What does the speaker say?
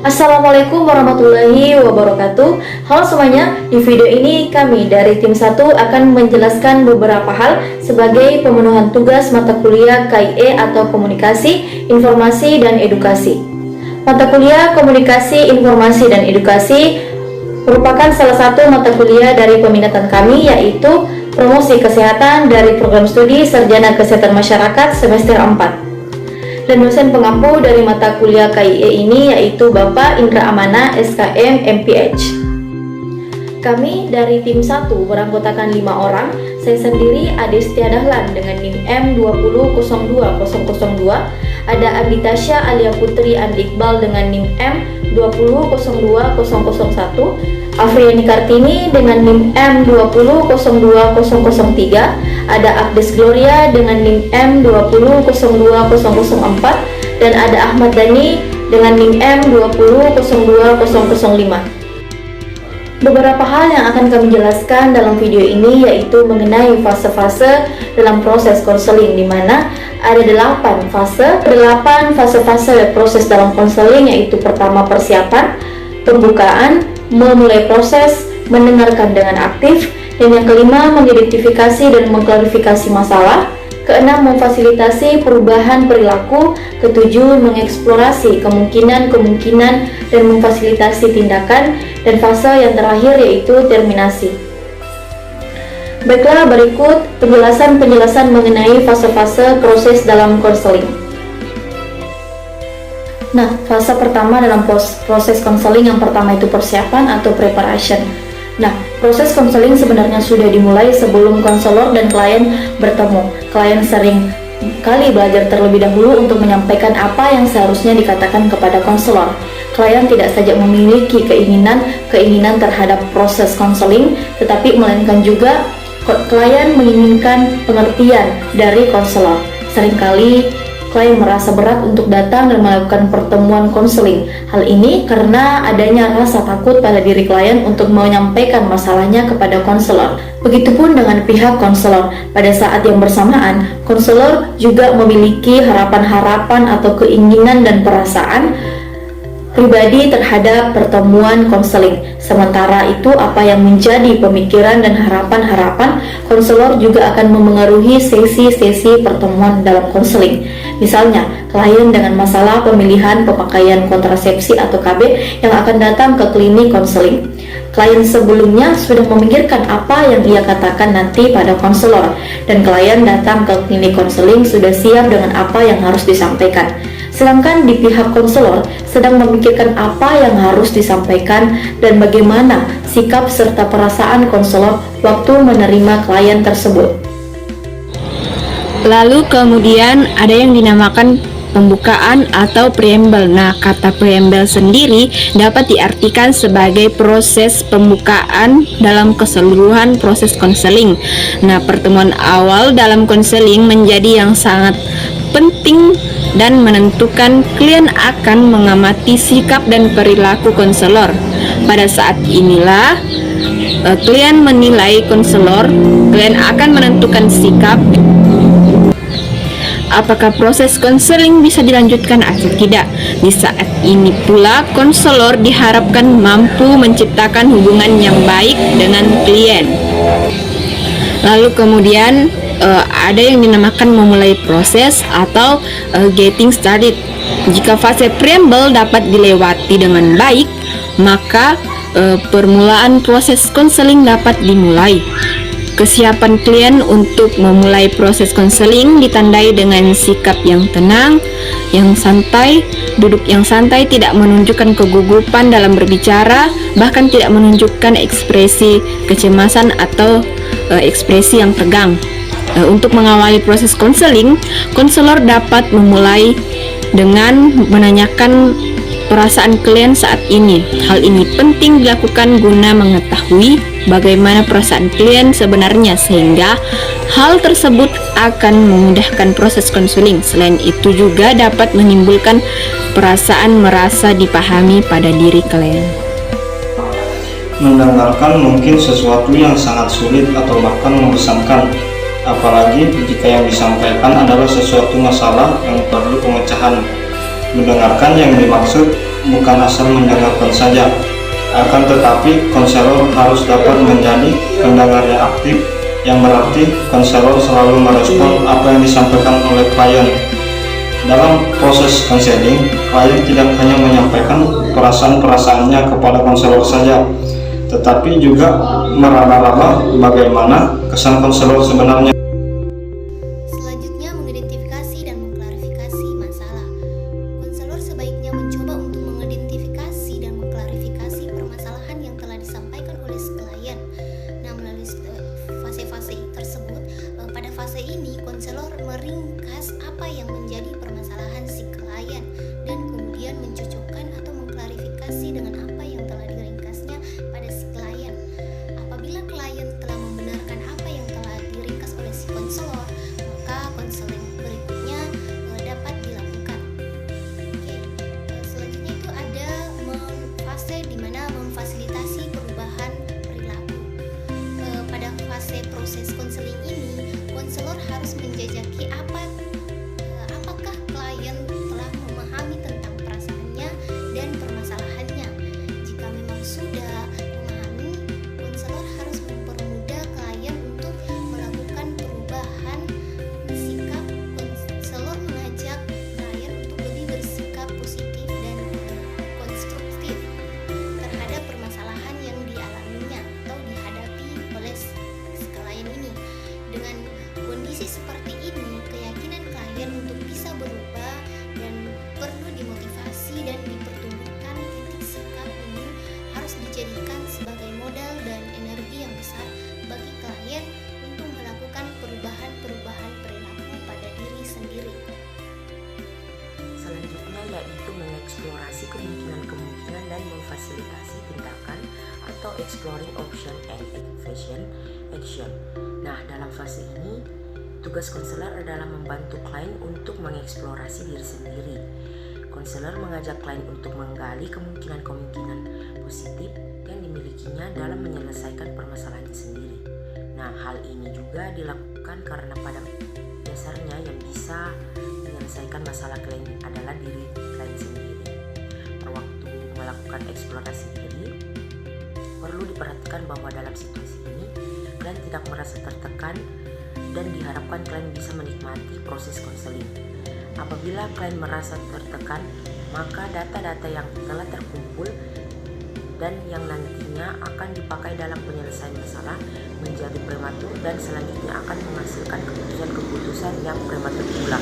Assalamualaikum warahmatullahi wabarakatuh. Halo semuanya, di video ini kami dari tim 1 akan menjelaskan beberapa hal sebagai pemenuhan tugas mata kuliah KIE atau Komunikasi, Informasi, dan Edukasi. Mata kuliah Komunikasi, Informasi, dan Edukasi merupakan salah satu mata kuliah dari peminatan kami, yaitu Promosi Kesehatan dari Program Studi Sarjana Kesehatan Masyarakat semester 4. Dan dosen pengampu dari mata kuliah KIE ini yaitu Bapak Indra Amana, SKM, MPH. Kami dari tim 1 beranggotakan 5 orang. Saya sendiri Adestia Dahlan dengan NIM M2002002. Ada Abitasya Alia Putri Andi Iqbal dengan NIM M2002001. Afriani Kartini dengan NIM M2002003. Ada Agdes Gloria dengan NIM M2002004, dan ada Ahmad Dhani dengan NIM M2002005. Beberapa hal yang akan kami jelaskan dalam video ini yaitu mengenai fase-fase dalam proses konseling, di mana ada 8 fase proses dalam konseling, yaitu pertama persiapan, pembukaan, memulai proses, mendengarkan dengan aktif, dan yang kelima mengidentifikasi dan mengklarifikasi masalah, keenam memfasilitasi perubahan perilaku, ketujuh mengeksplorasi kemungkinan dan memfasilitasi tindakan, dan fase yang terakhir yaitu terminasi. Baiklah, berikut penjelasan mengenai fase-fase proses dalam konseling. Nah, fase pertama dalam proses konseling yang pertama itu persiapan atau preparation. Nah, proses konseling sebenarnya sudah dimulai sebelum konselor dan klien bertemu. Klien sering kali belajar terlebih dahulu untuk menyampaikan apa yang seharusnya dikatakan kepada konselor. Klien tidak saja memiliki keinginan terhadap proses konseling, tetapi melainkan juga klien menginginkan pengertian dari konselor. Seringkali klien merasa berat untuk datang dan melakukan pertemuan konseling. Hal ini karena adanya rasa takut pada diri klien untuk menyampaikan masalahnya kepada konselor. Begitupun dengan pihak konselor. Pada saat yang bersamaan, konselor juga memiliki harapan-harapan atau keinginan dan perasaan pribadi terhadap pertemuan konseling. Sementara itu, apa yang menjadi pemikiran dan harapan-harapan konselor juga akan memengaruhi sesi-sesi pertemuan dalam konseling. Misalnya, klien dengan masalah pemilihan pemakaian kontrasepsi atau KB yang akan datang ke klinik konseling. Klien sebelumnya sudah memikirkan apa yang ia katakan nanti pada konselor, dan klien datang ke klinik konseling sudah siap dengan apa yang harus disampaikan. Sedangkan di pihak konselor sedang memikirkan apa yang harus disampaikan dan bagaimana sikap serta perasaan konselor waktu menerima klien tersebut. Lalu kemudian ada yang dinamakan pembukaan atau preamble. Nah, kata preamble sendiri dapat diartikan sebagai proses pembukaan dalam keseluruhan proses konseling. Nah, pertemuan awal dalam konseling menjadi yang sangat penting dan menentukan. Klien akan mengamati sikap dan perilaku konselor. Pada saat inilah klien menilai konselor. Klien akan menentukan sikap apakah proses konseling bisa dilanjutkan atau tidak. Di saat ini pula konselor diharapkan mampu menciptakan hubungan yang baik dengan klien. Lalu kemudian ada yang dinamakan memulai proses atau getting started. Jika fase preamble dapat dilewati dengan baik, maka permulaan proses konseling dapat dimulai. Kesiapan klien untuk memulai proses konseling ditandai dengan sikap yang tenang, yang santai, duduk yang santai, tidak menunjukkan kegugupan dalam berbicara, bahkan tidak menunjukkan ekspresi kecemasan atau ekspresi yang tegang. Untuk mengawali proses konseling, konselor dapat memulai dengan menanyakan perasaan klien saat ini. Hal ini penting dilakukan guna mengetahui bagaimana perasaan klien sebenarnya, sehingga hal tersebut akan memudahkan proses konseling. Selain itu juga dapat menimbulkan perasaan merasa dipahami pada diri klien. Mendengarkan mungkin sesuatu yang sangat sulit atau bahkan membosankan, apalagi jika yang disampaikan adalah sesuatu masalah yang perlu pemecahan. Mendengarkan yang dimaksud bukan asal mendengarkan saja. Akan tetapi, konselor harus dapat menjadi pendengar yang aktif, yang berarti konselor selalu merespon apa yang disampaikan oleh klien. Dalam proses konseling, klien tidak hanya menyampaikan perasaan-perasaannya kepada konselor saja, tetapi juga meraba-raba bagaimana kesan konselor sebenarnya. Selanjutnya, mengidentifikasi dan mengklarifikasi masalah. Konselor sebaiknya mencoba untuk mengidentifikasi dan mengklarifikasi permasalahan yang telah disampaikan oleh si klien. Nah, melalui fase-fase tersebut, pada fase ini konselor meringkas apa yang menjadi permasalahan si klien dan kemudian mencocokkan atau mengklarifikasi dengan apa yang telah diringkasnya pada si klien. Apabila klien telah membenarkan apa yang telah diringkas oleh si konselor, maka konseling berikutnya dapat dilakukan. Oke, selanjutnya itu ada fase di mana memfasilitasi perubahan perilaku. Pada fase proses konseling ini, konselor harus menjajaki apakah klien telah memahami tentang perasaannya dan permasalahannya. Jika memang sudah memahami, konselor harus mempermudah klien untuk melakukan perubahan sikap. Konselor mengajak klien untuk lebih bersikap positif dan konstruktif terhadap permasalahan yang dialaminya atau dihadapi oleh si klien ini. Dengan kondisi seperti ini, keyakinan klien untuk bisa berubah dan perlu dimotivasi dan dipertumbuhkan. Titik sikap ini harus dijadikan sebagai modal dan energi yang besar bagi klien untuk melakukan perubahan-perubahan perilaku pada diri sendiri. Selanjutnya yaitu mengeksplorasi kemungkinan-kemungkinan dan memfasilitasi tindakan atau exploring option and action. Nah, dalam fase ini, tugas konselor adalah membantu klien untuk mengeksplorasi diri sendiri. Konselor mengajak klien untuk menggali kemungkinan-kemungkinan positif yang dimilikinya dalam menyelesaikan permasalahannya sendiri. Nah, hal ini juga dilakukan karena pada dasarnya yang bisa menyelesaikan masalah klien adalah diri klien sendiri. Waktu melakukan eksplorasi diri, perlu diperhatikan bahwa dalam situasi ini klien tidak merasa tertekan dan diharapkan klien bisa menikmati proses konseling. Apabila klien merasa tertekan, maka data-data yang telah terkumpul dan yang nantinya akan dipakai dalam penyelesaian masalah menjadi prematur dan selanjutnya akan menghasilkan keputusan-keputusan yang prematur pula.